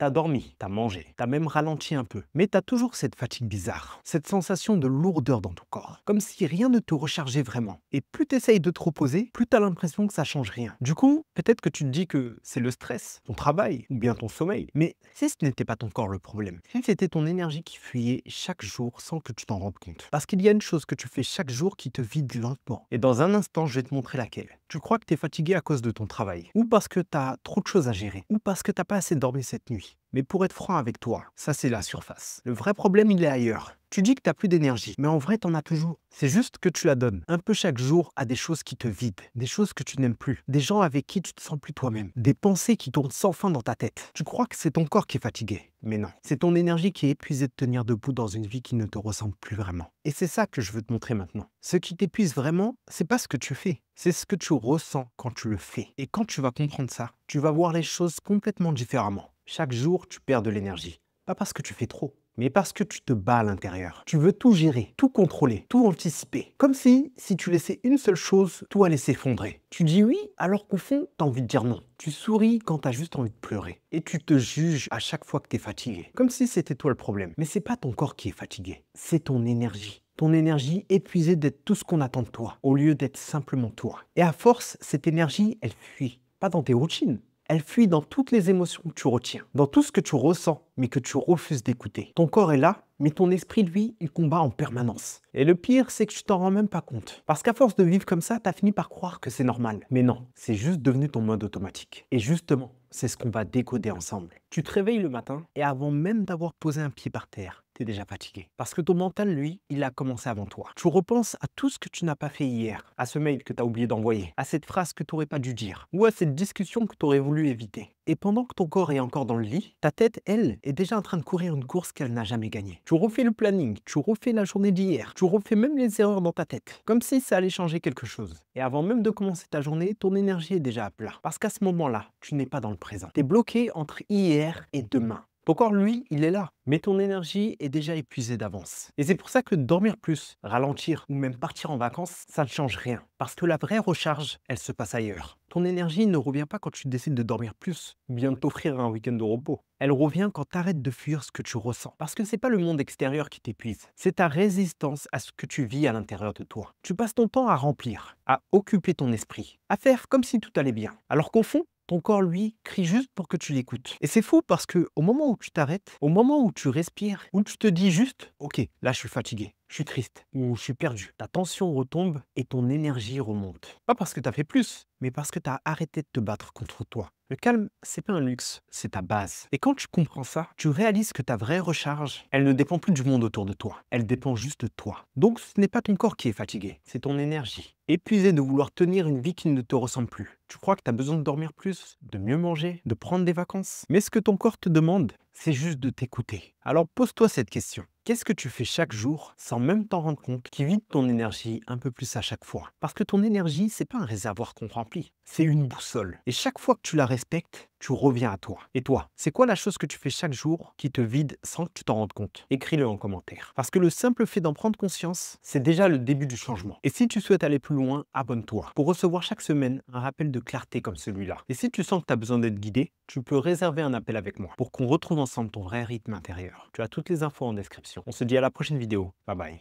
T'as dormi, t'as mangé, t'as même ralenti un peu. Mais t'as toujours cette fatigue bizarre, cette sensation de lourdeur dans ton corps, comme si rien ne te rechargeait vraiment. Et plus t'essayes de te reposer, plus t'as l'impression que ça change rien. Du coup, peut-être que tu te dis que c'est le stress, ton travail ou bien ton sommeil. Mais si ce n'était pas ton corps le problème, si c'était ton énergie qui fuyait chaque jour sans que tu t'en rendes compte. Parce qu'il y a une chose que tu fais chaque jour qui te vide lentement. Et dans un instant, je vais te montrer laquelle. Tu crois que tu es fatigué à cause de ton travail, ou parce que tu as trop de choses à gérer, ou parce que tu n'as pas assez dormi cette nuit. Mais pour être franc avec toi, ça c'est la surface. Le vrai problème, il est ailleurs. Tu dis que tu n'as plus d'énergie, mais en vrai, tu en as toujours. C'est juste que tu la donnes un peu chaque jour à des choses qui te vident, des choses que tu n'aimes plus, des gens avec qui tu te sens plus toi-même, des pensées qui tournent sans fin dans ta tête. Tu crois que c'est ton corps qui est fatigué, mais non. C'est ton énergie qui est épuisée de tenir debout dans une vie qui ne te ressemble plus vraiment. Et c'est ça que je veux te montrer maintenant. Ce qui t'épuise vraiment, c'est pas ce que tu fais, c'est ce que tu ressens quand tu le fais. Et quand tu vas comprendre ça, tu vas voir les choses complètement différemment. Chaque jour, tu perds de l'énergie. Pas parce que tu fais trop, mais parce que tu te bats à l'intérieur. Tu veux tout gérer, tout contrôler, tout anticiper. Comme si tu laissais une seule chose, tout allait s'effondrer. Tu dis oui, alors qu'au fond, t'as envie de dire non. Tu souris quand t'as juste envie de pleurer. Et tu te juges à chaque fois que t'es fatigué. Comme si c'était toi le problème. Mais c'est pas ton corps qui est fatigué, c'est ton énergie. Ton énergie épuisée d'être tout ce qu'on attend de toi, au lieu d'être simplement toi. Et à force, cette énergie, elle fuit. Pas dans tes routines. Elle fuit dans toutes les émotions que tu retiens, dans tout ce que tu ressens, mais que tu refuses d'écouter. Ton corps est là, mais ton esprit, lui, il combat en permanence. Et le pire, c'est que tu t'en rends même pas compte. Parce qu'à force de vivre comme ça, t'as fini par croire que c'est normal. Mais non, c'est juste devenu ton mode automatique. Et justement, c'est ce qu'on va décoder ensemble. Tu te réveilles le matin, et avant même d'avoir posé un pied par terre, t'es déjà fatigué. Parce que ton mental, lui, il a commencé avant toi. Tu repenses à tout ce que tu n'as pas fait hier, à ce mail que tu as oublié d'envoyer, à cette phrase que tu n'aurais pas dû dire, ou à cette discussion que tu aurais voulu éviter. Et pendant que ton corps est encore dans le lit, ta tête, elle, est déjà en train de courir une course qu'elle n'a jamais gagnée. Tu refais le planning, tu refais la journée d'hier, tu refais même les erreurs dans ta tête, comme si ça allait changer quelque chose. Et avant même de commencer ta journée, ton énergie est déjà à plat. Parce qu'à ce moment-là, tu n'es pas dans le présent. Tu es bloqué entre hier et demain. Ton corps, lui, il est là, mais ton énergie est déjà épuisée d'avance. Et c'est pour ça que dormir plus, ralentir ou même partir en vacances, ça ne change rien. Parce que la vraie recharge, elle se passe ailleurs. Ton énergie ne revient pas quand tu décides de dormir plus, ou bien de t'offrir un week-end de repos. Elle revient quand tu arrêtes de fuir ce que tu ressens. Parce que c'est pas le monde extérieur qui t'épuise, c'est ta résistance à ce que tu vis à l'intérieur de toi. Tu passes ton temps à remplir, à occuper ton esprit, à faire comme si tout allait bien. Alors qu'au fond, ton corps, lui, crie juste pour que tu l'écoutes. Et c'est fou parce que au moment où tu t'arrêtes, au moment où tu respires, où tu te dis juste, ok, là je suis fatigué, je suis triste ou je suis perdu, ta tension retombe et ton énergie remonte. Pas parce que tu as fait plus, mais parce que tu as arrêté de te battre contre toi. Le calme, c'est pas un luxe, c'est ta base. Et quand tu comprends ça, tu réalises que ta vraie recharge, elle ne dépend plus du monde autour de toi. Elle dépend juste de toi. Donc ce n'est pas ton corps qui est fatigué, c'est ton énergie. Épuisé de vouloir tenir une vie qui ne te ressemble plus. Tu crois que tu as besoin de dormir plus, de mieux manger, de prendre des vacances. Mais ce que ton corps te demande, c'est juste de t'écouter. Alors pose-toi cette question. Qu'est-ce que tu fais chaque jour sans même t'en rendre compte qui vide ton énergie un peu plus à chaque fois? Parce que ton énergie, c'est pas un réservoir qu'on remplit, c'est une boussole. Et chaque fois que tu la respectes, tu reviens à toi. Et toi, c'est quoi la chose que tu fais chaque jour qui te vide sans que tu t'en rendes compte? Écris-le en commentaire. Parce que le simple fait d'en prendre conscience, c'est déjà le début du changement. Et si tu souhaites aller plus loin, abonne-toi pour recevoir chaque semaine un rappel de clarté comme celui-là. Et si tu sens que tu as besoin d'être guidé, tu peux réserver un appel avec moi pour qu'on retrouve ensemble ton vrai rythme intérieur. Tu as toutes les infos en description. On se dit à la prochaine vidéo. Bye bye.